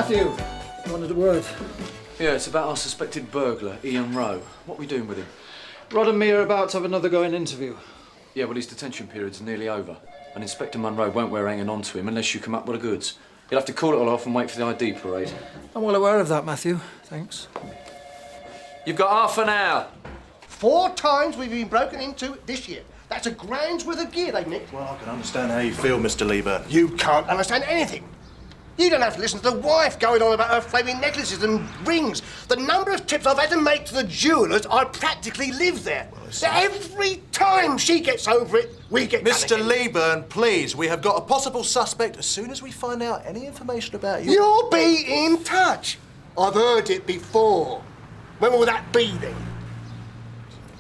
Matthew, you wanted a word? Yeah, it's about our suspected burglar, Ian Rowe. What are we doing with him? Rod and me are about to have another going interview. Yeah, well, his detention period's nearly over. And Inspector Munro won't wear hanging on to him unless you come up with the goods. You'll have to call it all off and wait for the ID parade. I'm well aware of that, Matthew. Thanks. You've got half an hour. 4 times we've been broken into this year. That's a grand's worth of gear they've nicked. Well, I can understand how you feel, Mr. Lieber. You can't understand anything. You don't have to listen to the wife going on about her flaming necklaces and rings. The number of trips I've had to make to the jewellers, I practically live there. Well, every time she gets over it, we get Mr. Lieber, please, we have got a possible suspect as soon as we find out any information about you. You'll be in touch. I've heard it before. When will that be then?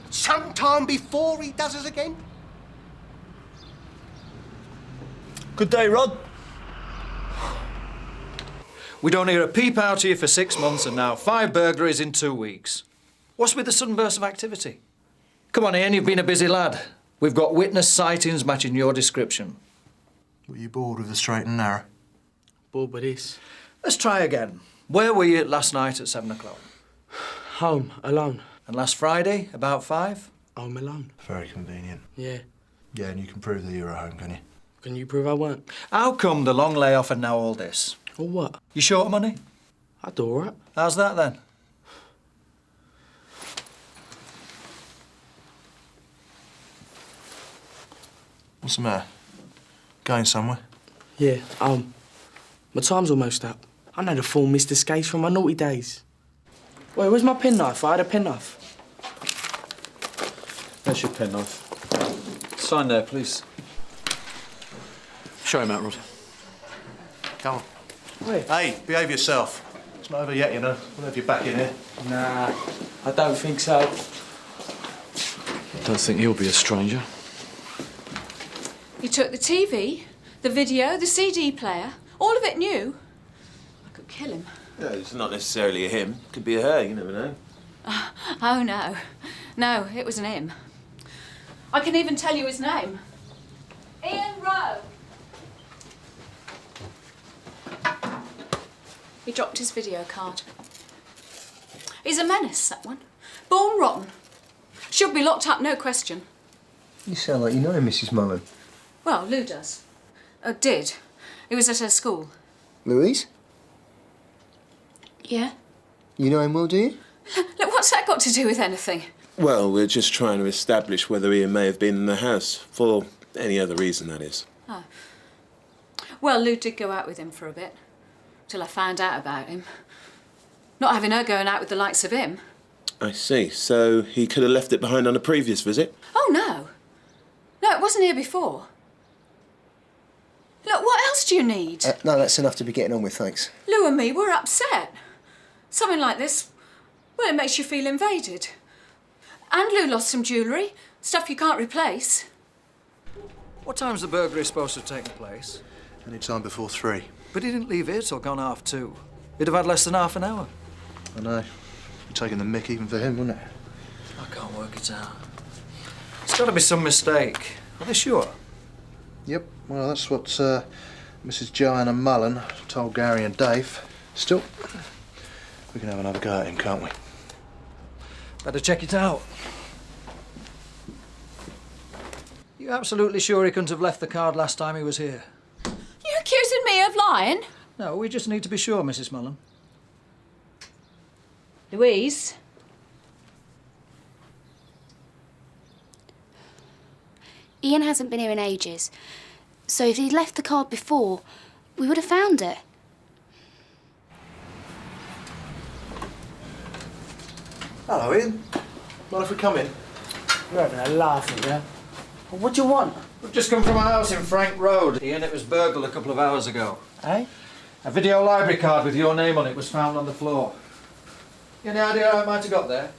Sometime before he does us again? Good day, Rod. We don't hear a peep out of you for 6 months and now 5 burglaries in 2 weeks. What's with the sudden burst of activity? Come on, Ian, you've been a busy lad. We've got witness sightings matching your description. Were you bored with the straight and narrow? Bored with this. Let's try again. Where were you last night at 7 o'clock? Home, alone. And last Friday, about 5? Home alone. Very convenient. Yeah. Yeah, and you can prove that you were at home, can you? Can you prove I weren't? How come the long layoff and now all this? Or what? You short of money? I do all right. How's that then? What's the matter? Going somewhere? Yeah, my time's almost up. I know the full Mr. Skase from my naughty days. Wait, where's my penknife? I had a penknife. There's your penknife. Sign there, please. Show him out, Rod. Come on. Wait. Hey, behave yourself. It's not over yet, you know. We'll have you back in here. Nah, I don't think so. Don't think he'll be a stranger. You took the TV, the video, the CD player, all of it new. I could kill him. Yeah, it's not necessarily a him. Could be a her, you never know. Oh, no. No, it was an him. I can even tell you his name. Ian Rowe. He dropped his video card. He's a menace, that one. Born rotten. Should be locked up, no question. You sound like you know him, Mrs. Mullen. Well, Lou does. Did. He was at her school. Louise? Yeah? You know him well, do you? Look, what's that got to do with anything? Well, we're just trying to establish whether Ian may have been in the house. For any other reason, that is. Oh. Well, Lou did go out with him for a bit. Till I found out about him. Not having her going out with the likes of him. I see. So he could have left it behind on a previous visit? Oh, no. No, it wasn't here before. Look, what else do you need? No, that's enough to be getting on with, thanks. Lou and me, we're upset. Something like this, well, it makes you feel invaded. And Lou lost some jewellery, stuff you can't replace. What time's the burglary supposed to have taken place? Any time before 3. But he didn't leave here till gone 2:30. He'd have had less than half an hour. I know. You're taking the mick even for him, wouldn't it? I can't work it out. It's got to be some mistake. Are they sure? Yep. Well, that's what Mrs. Joanna Mullen told Gary and Dave. Still, we can have another go at him, can't we? Better check it out. You absolutely sure he couldn't have left the card last time he was here? You accusing me of lying? No, we just need to be sure, Mrs. Mullen. Louise? Ian hasn't been here in ages, so if he'd left the card before, we would have found it. Hello, Ian. Mind if we come in? You're having a laugh at you. What do you want? We've just come from a house in Frank Road. Ian, it was burgled a couple of hours ago. Eh? A video library card with your name on it was found on the floor. You any idea how it might have got there?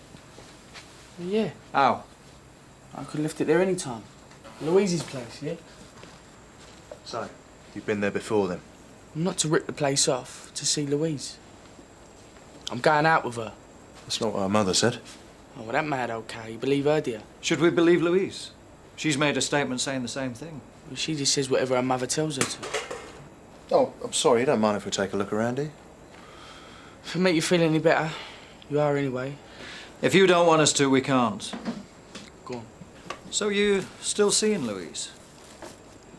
Yeah. How? I could have left it there any time. Louise's place, yeah? So, you've been there before then? Not to rip the place off, to see Louise. I'm going out with her. That's not what our mother said. Oh, well, that mad old cow, you believe her, dear? Should we believe Louise? She's made a statement saying the same thing. Well, she just says whatever her mother tells her to. Oh, I'm sorry. You don't mind if we take a look around here? If it make you feel any better, you are anyway. If you don't want us to, we can't. Go on. So you still seeing Louise?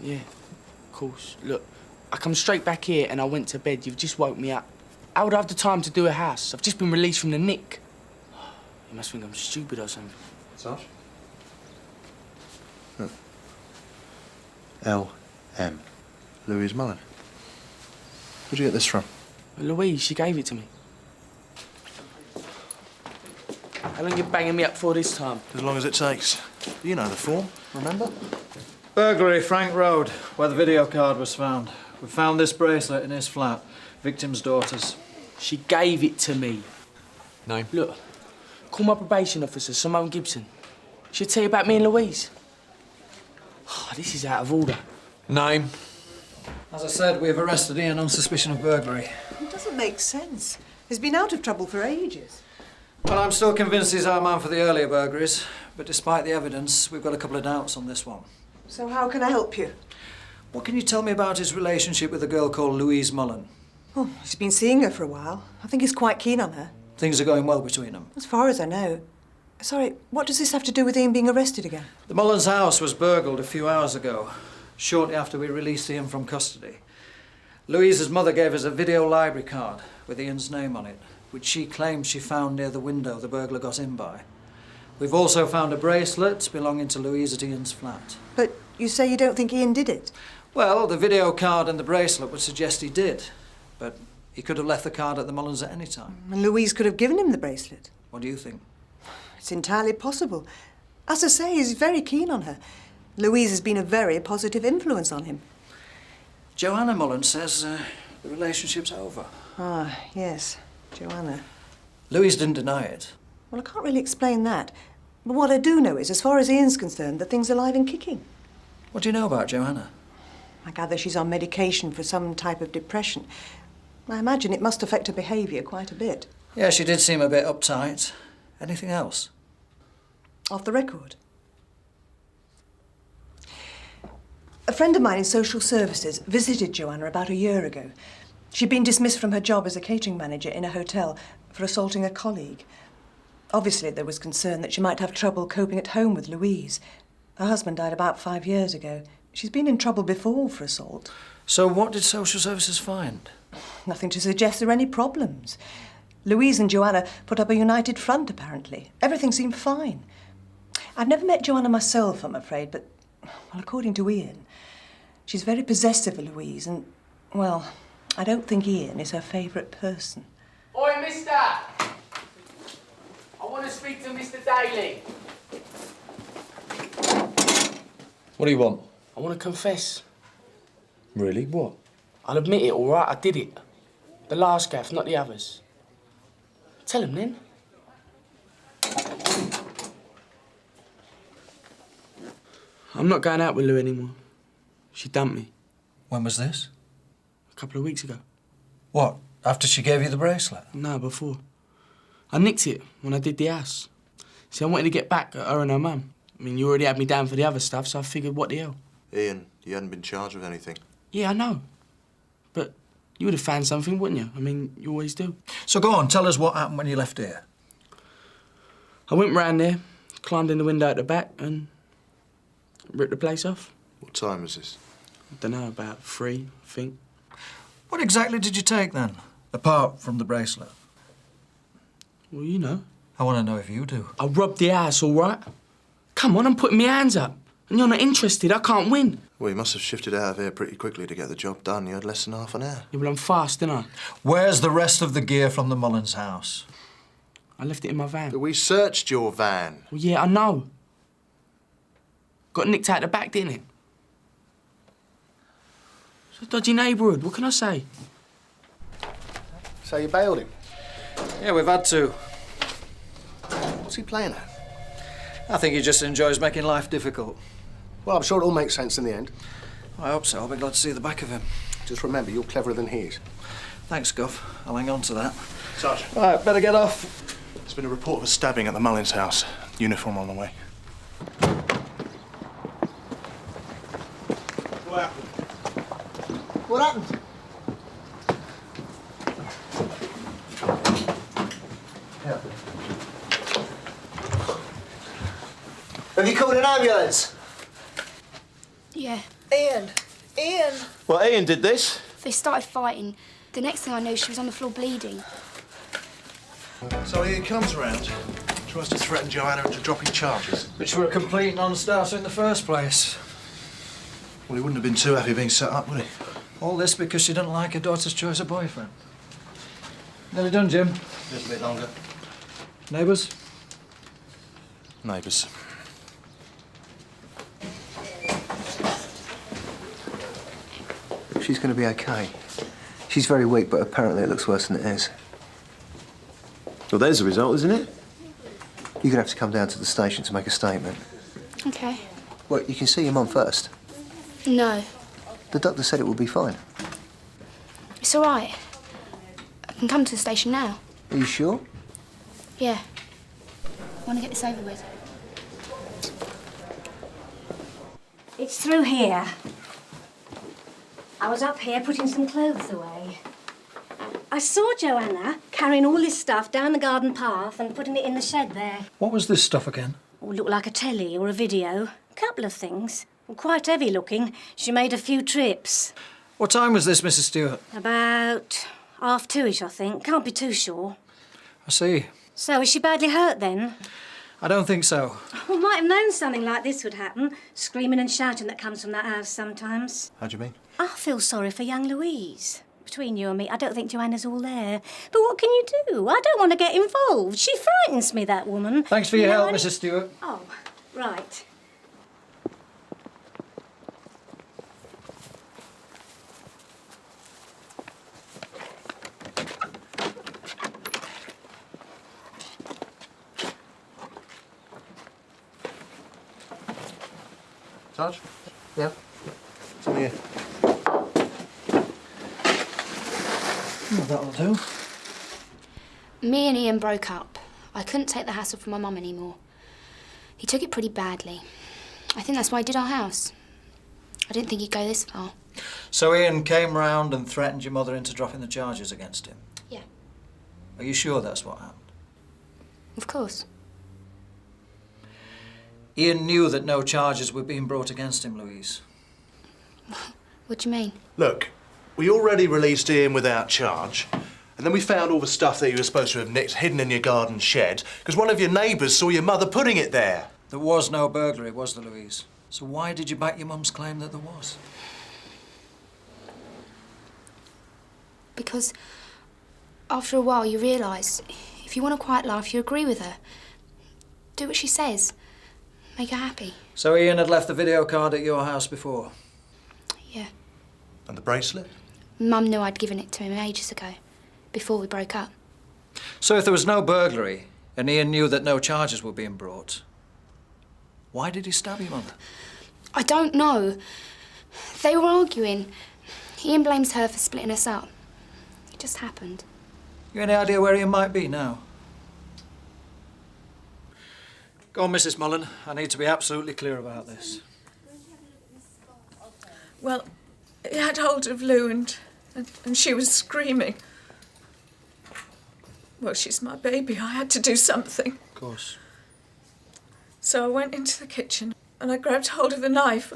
Yeah, of course. Look, I come straight back here and I went to bed. You've just woke me up. How would I have the time to do a house? I've just been released from the nick. You must think I'm stupid or something. Tosh? L.M. Louise Mullen. Where'd you get this from? Louise, she gave it to me. How long you banging me up for this time? As long as it takes. You know the form, remember? Burglary, Frank Road, where the video card was found. We found this bracelet in his flat. Victim's daughter's. She gave it to me. Name? Look, call my probation officer, Simone Gibson. She'll tell you about me and Louise. Oh, this is out of order. Name? As I said, we've arrested Ian on suspicion of burglary. It doesn't make sense. He's been out of trouble for ages. Well, I'm still convinced he's our man for the earlier burglaries, but despite the evidence, we've got a couple of doubts on this one. So how can I help you? What can you tell me about his relationship with a girl called Louise Mullen? Oh, he's been seeing her for a while. I think he's quite keen on her. Things are going well between them. As far as I know. Sorry, what does this have to do with Ian being arrested again? The Mullens' house was burgled a few hours ago, shortly after we released Ian from custody. Louise's mother gave us a video library card with Ian's name on it, which she claims she found near the window the burglar got in by. We've also found a bracelet belonging to Louise at Ian's flat. But you say you don't think Ian did it? Well, the video card and the bracelet would suggest he did, but he could have left the card at the Mullens at any time. And Louise could have given him the bracelet. What do you think? It's entirely possible. As I say, he's very keen on her. Louise has been a very positive influence on him. Joanna Mullen says the relationship's over. Ah, yes, Joanna. Louise didn't deny it. Well, I can't really explain that. But what I do know is, as far as Ian's concerned, the thing's alive and kicking. What do you know about Joanna? I gather she's on medication for some type of depression. I imagine it must affect her behaviour quite a bit. Yeah, she did seem a bit uptight. Anything else? Off the record. A friend of mine in social services visited Joanna about a year ago. She'd been dismissed from her job as a catering manager in a hotel for assaulting a colleague. Obviously, there was concern that she might have trouble coping at home with Louise. Her husband died about 5 years ago. She's been in trouble before for assault. So what did social services find? Nothing to suggest there are any problems. Louise and Joanna put up a united front, apparently. Everything seemed fine. I've never met Joanna myself, I'm afraid, but, well, according to Ian, she's very possessive of Louise and, well, I don't think Ian is her favourite person. Oi, mister! I want to speak to Mr. Daly. What do you want? I want to confess. Really? What? I'll admit it, all right? I did it. The last gaff, not the others. Tell him then. I'm not going out with Lou anymore. She dumped me When was this? a couple of weeks ago. What, after she gave you the bracelet? No, before. I nicked it when I did the house. See, I wanted to get back at her and her mum. I mean, you already had me down for the other stuff, so I figured, what the hell? Ian, you hadn't been charged with anything. Yeah, I know. But you would have found something, wouldn't you? I mean, you always do. So go on, tell us what happened when you left here. I went round there, climbed in the window at the back and ripped the place off. What time was this? I don't know, about 3, I think. What exactly did you take then, apart from the bracelet? Well, you know. I want to know if you do. I robbed the house, all right? Come on, I'm putting my hands up. And you're not interested, I can't win. Well, you must have shifted out of here pretty quickly to get the job done. You had less than half an hour. Yeah, well, I'm fast, didn't I? Where's the rest of the gear from the Mullens' house? I left it in my van. We searched your van. Well, yeah, I know. Got nicked out the back, didn't it? It's a dodgy neighbourhood, what can I say? So you bailed him? Yeah, we've had to. What's he playing at? I think he just enjoys making life difficult. Well, I'm sure it all makes sense in the end. I hope so. I'll be glad to see the back of him. Just remember, you're cleverer than he is. Thanks, Guff. I'll hang on to that. Tosh. Right, better get off. There's been a report of a stabbing at the Mullins' house. Uniform on the way. What happened? What happened? Have you called an ambulance? Yeah. Ian! Ian! Well, Ian did this. They started fighting. The next thing I know, she was on the floor bleeding. So Ian comes around, tries to threaten Joanna into dropping charges. Which were a complete non-starter in the first place. Well, he wouldn't have been too happy being set up, would he? All this because she didn't like her daughter's choice of boyfriend. Nearly done, Jim. A little bit longer. Neighbours? Neighbours. She's going to be okay. She's very weak, but apparently it looks worse than it is. Well, there's the result, isn't it? You're going to have to come down to the station to make a statement. Okay. Well, you can see your mum first. No. The doctor said it will be fine. It's all right. I can come to the station now. Are you sure? Yeah. I want to get this over with. It's through here. I was up here putting some clothes away. I saw Joanna carrying all this stuff down the garden path and putting it in the shed there. What was this stuff again? Oh, looked like a telly or a video. A couple of things. Quite heavy looking. She made a few trips. What time was this, Mrs. Stewart? About 2:30-ish, I think. Can't be too sure. I see. So, is she badly hurt then? I don't think so. I might have known something like this would happen. Screaming and shouting that comes from that house sometimes. How do you mean? I feel sorry for young Louise. Between you and me, I don't think Joanna's all there. But what can you do? I don't want to get involved. She frightens me, that woman. Thanks for your You know, help, Mrs. Stewart. Oh, right. Sarge? Yeah. It's on here. Oh, that'll do. Me and Ian broke up. I couldn't take the hassle from my mum anymore. He took it pretty badly. I think that's why he did our house. I didn't think he'd go this far. So Ian came round and threatened your mother into dropping the charges against him? Yeah. Are you sure that's what happened? Of course. Ian knew that no charges were being brought against him, Louise. What do you mean? Look, we already released Ian without charge, and then we found all the stuff that you were supposed to have nicked hidden in your garden shed because one of your neighbours saw your mother putting it there. There was no burglary, was there, Louise? So why did you back your mum's claim that there was? Because after a while you realise if you want a quiet life, you agree with her. Do what she says. Make her happy. So Ian had left the video card at your house before? Yeah. And the bracelet? Mum knew I'd given it to him ages ago, before we broke up. So if there was no burglary, and Ian knew that no charges were being brought, why did he stab your mother? I don't know. They were arguing. Ian blames her for splitting us up. It just happened. You any idea where Ian might be now? Go on, Mrs. Mullen. I need to be absolutely clear about this. Well, he had hold of Lou and she was screaming. Well, she's my baby. I had to do something. Of course. So I went into the kitchen and I grabbed hold of the knife.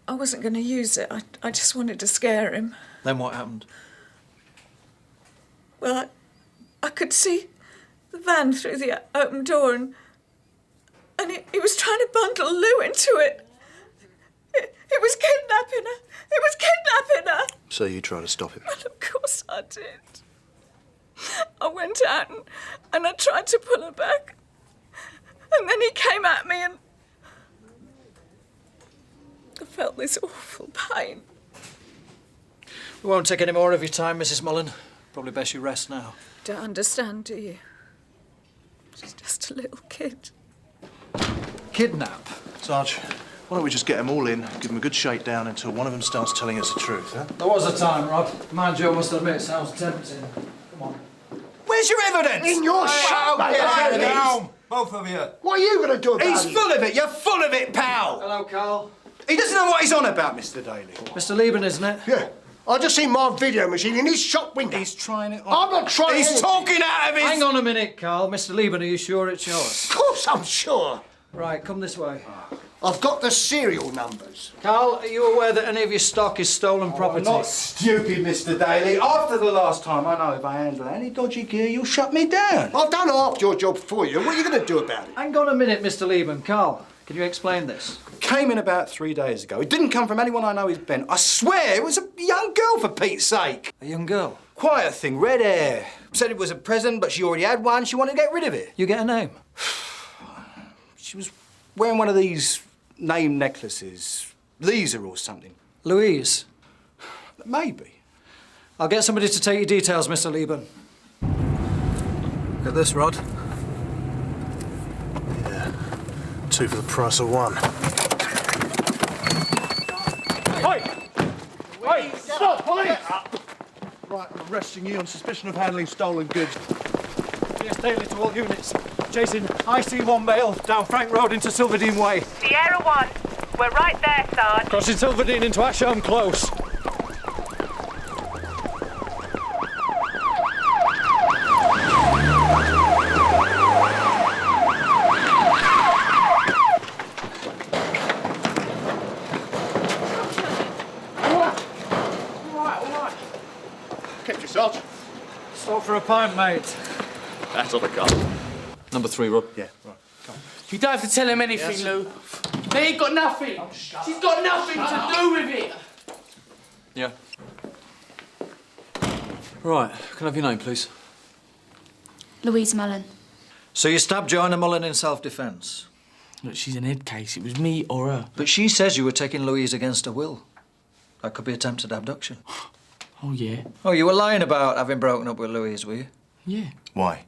I wasn't going to use it. I just wanted to scare him. Then what happened? Well, I could see the van through the open door and he was trying to bundle Lou into it. It was kidnapping her. It was kidnapping her. So you tried to stop him? Well, of course I did. I went out and I tried to pull her back. And then he came at me and I felt this awful pain. We won't take any more of your time, Mrs. Mullen. Probably best you rest now. Don't understand, do you? She's just a little kid. Kidnap? Sarge, why don't we just get them all in, give them a good shakedown until one of them starts telling us the truth, huh? There was a time, Rob. Mind you, I must admit it sounds tempting. Come on. Where's your evidence? In your shop, mate. Get down, both of you. What are you going to do about it? He's full of it. You're full of it, pal. Hello, Carl. He doesn't know what he's on about, Mr. Daly. Mr. Lieben, isn't it? Yeah. I just seen my video machine in his shop window. He's trying it on. I'm not trying He's anything. talking out of his... Hang on a minute, Carl. Mr. Lieben, are you sure it's yours? Of course I'm sure. Right, come this way. I've got the serial numbers. Carl, are you aware that any of your stock is stolen property? I'm not stupid, Mr. Daly. After the last time, I know if I handle any dodgy gear, you'll shut me down. I've done half your job for you. What are you going to do about it? Hang on a minute, Mr. Lieben. Carl, can you explain this? Came in about 3 days ago. It didn't come from anyone I know is bent. I swear it was a young girl, for Pete's sake. A young girl? Quiet thing, red hair. Said it was a present, but she already had one. She wanted to get rid of it. You get a name? She was wearing one of these name necklaces. Lisa or something. Louise? Maybe. I'll get somebody to take your details, Mr. Lieben. Look at this, Rod. Yeah. 2 for the price of 1. Wait! Stop, police! Right, I'm arresting you on suspicion of handling stolen goods. Yes, Daly to all units. Chasing IC1 male down Frank Road into Silverdene Way. Sierra 1, we're right there, Sarge. Crossing Silverdene into Asham Close. Kept you, Sarge. Stop for a pint, mate. That's on the car. Number 3, Rob. Yeah, right. You don't have to tell him anything, Lou. They ain't got nothing. She's got nothing to do with it. Yeah. Right, can I have your name, please? Louise Mullen. So you stabbed Joanna Mullen in self-defence? Look, she's an head case. It was me or her. But she says you were taking Louise against her will. That could be attempted abduction. Oh, yeah. Oh, you were lying about having broken up with Louise, were you? Yeah. Why?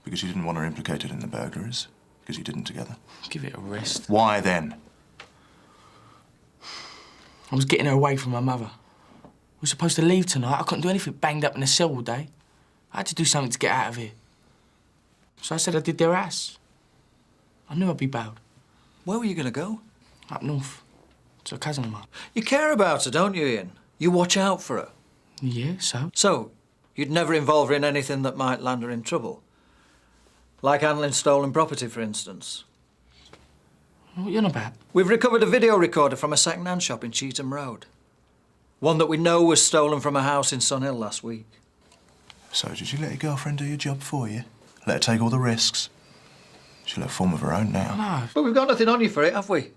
Because you didn't want her implicated in the burglaries? Because you didn't together? Give it a rest. Why then? I was getting her away from her mother. We were supposed to leave tonight. I couldn't do anything banged up in a cell all day. I had to do something to get out of here. So I said I did their ass. I knew I'd be bailed. Where were you going to go? Up north. To a cousin of mine. You care about her, don't you, Ian? You watch out for her. Yeah, so? So, you'd never involve her in anything that might land her in trouble? Like handling stolen property, for instance? What are you on about? We've recovered a video recorder from a second-hand shop in Cheetham Road. One that we know was stolen from a house in Sunhill last week. So did you let your girlfriend do your job for you? Let her take all the risks? She'll have form of her own now. No. But we've got nothing on you for it, have we?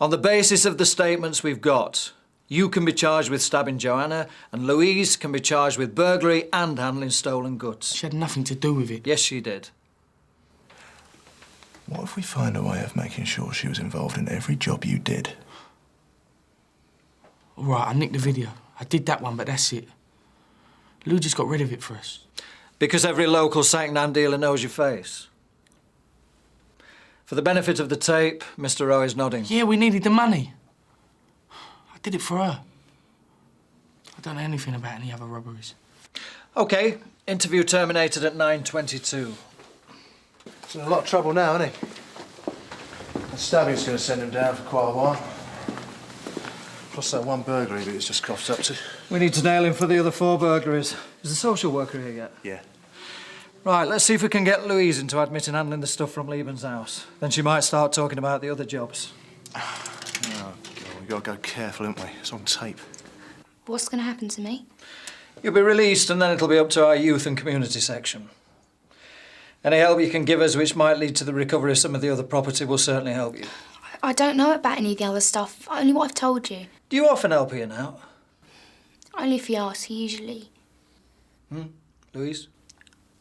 On the basis of the statements we've got, you can be charged with stabbing Joanna, and Louise can be charged with burglary and handling stolen goods. She had nothing to do with it. Yes, she did. What if we find a way of making sure she was involved in every job you did? All right, I nicked the video. I did that one, but that's it. Lou just got rid of it for us. Because every local second-hand dealer knows your face. For the benefit of the tape, Mr. Rowe is nodding. Yeah, we needed the money. I did it for her. I don't know anything about any other robberies. OK, interview terminated at 9:22. He's in a lot of trouble now, isn't he? That stabbing's going to send him down for quite a while. Plus that one burglary that he's just coughed up to. We need to nail him for the other 4 burglaries. Is the social worker here yet? Yeah. Right, let's see if we can get Louise into admitting handling the stuff from Lieben's house. Then she might start talking about the other jobs. Oh, God, we've got to go careful, haven't we? It's on tape. What's going to happen to me? You'll be released and then it'll be up to our youth and community section. Any help you can give us which might lead to the recovery of some of the other property will certainly help you. I don't know about any of the other stuff, only what I've told you. Do you often help Ian out? Only if he asks, usually. Louise?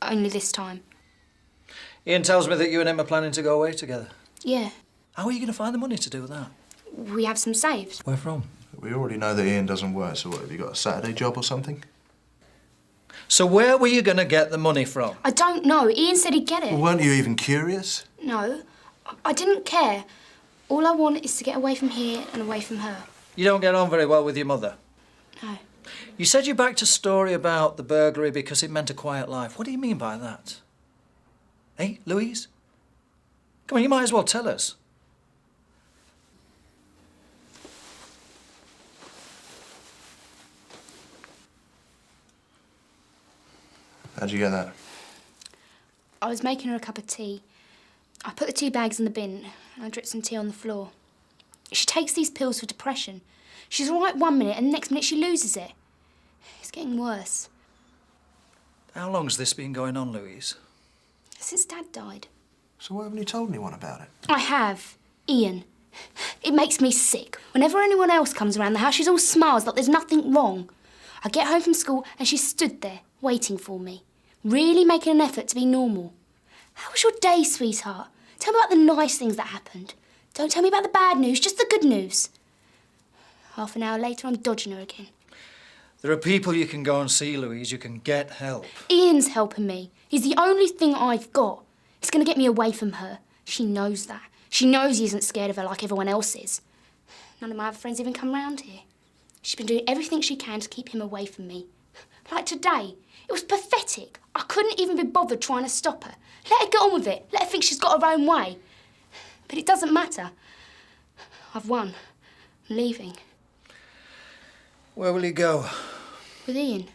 Only this time. Ian tells me that you and him are planning to go away together. Yeah. How are you going to find the money to do that? We have some saved. Where from? We already know that Ian doesn't work, so what, have you got a Saturday job or something? So where were you going to get the money from? I don't know. Ian said he'd get it. Well, weren't you even curious? No. I didn't care. All I want is to get away from here and away from her. You don't get on very well with your mother? No. You said you backed a story about the burglary because it meant a quiet life. What do you mean by that? Hey, Louise? Come on, you might as well tell us. How'd you get that? I was making her a cup of tea. I put the tea bags in the bin and I dripped some tea on the floor. She takes these pills for depression. She's all right 1 minute and the next minute she loses it. It's getting worse. How long's this been going on, Louise? Since Dad died. So why haven't you told anyone about it? I have. Ian. It makes me sick. Whenever anyone else comes around the house, she's all smiles like there's nothing wrong. I get home from school and she stood there, waiting for me. Really making an effort to be normal. How was your day, sweetheart? Tell me about the nice things that happened. Don't tell me about the bad news, just the good news. Half an hour later, I'm dodging her again. There are people you can go and see, Louise. You can get help. Ian's helping me. He's the only thing I've got. He's going to get me away from her. She knows that. She knows he isn't scared of her like everyone else is. None of my other friends even come round here. She's been doing everything she can to keep him away from me. Like today, it was pathetic. I couldn't even be bothered trying to stop her. Let her get on with it. Let her think she's got her own way. But it doesn't matter. I've won. I'm leaving. Where will you go? With Ian.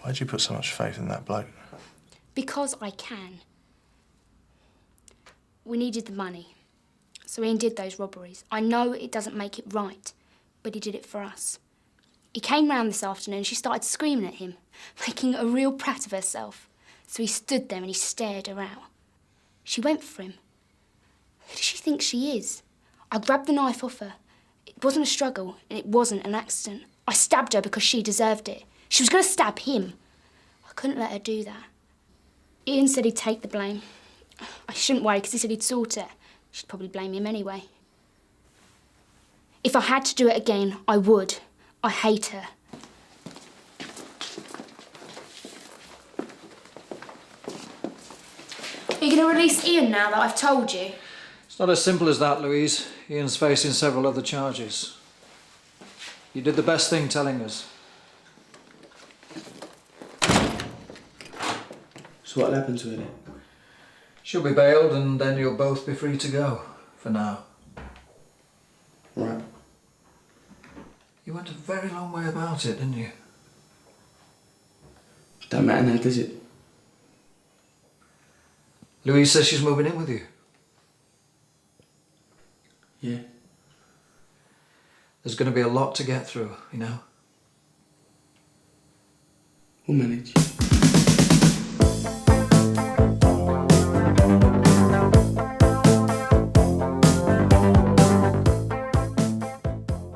Why'd you put so much faith in that bloke? Because I can. We needed the money. So Ian did those robberies. I know it doesn't make it right, but he did it for us. He came round this afternoon and she started screaming at him, making a real prat of herself. So he stood there and he stared her out. She went for him. Who does she think she is? I grabbed the knife off her. It wasn't a struggle and it wasn't an accident. I stabbed her because she deserved it. She was going to stab him. I couldn't let her do that. Ian said he'd take the blame. I shouldn't worry because he said he'd sort it. She'd probably blame him anyway. If I had to do it again, I would. I hate her. Are you going to release Ian now that I've told you? It's not as simple as that, Louise. Ian's facing several other charges. You did the best thing telling us. So what'll happen to her then? She'll be bailed and then you'll both be free to go. For now. Right. You went a very long way about it, didn't you? Don't matter now, does it? Louise says she's moving in with you. Yeah. There's going to be a lot to get through, you know? We'll manage.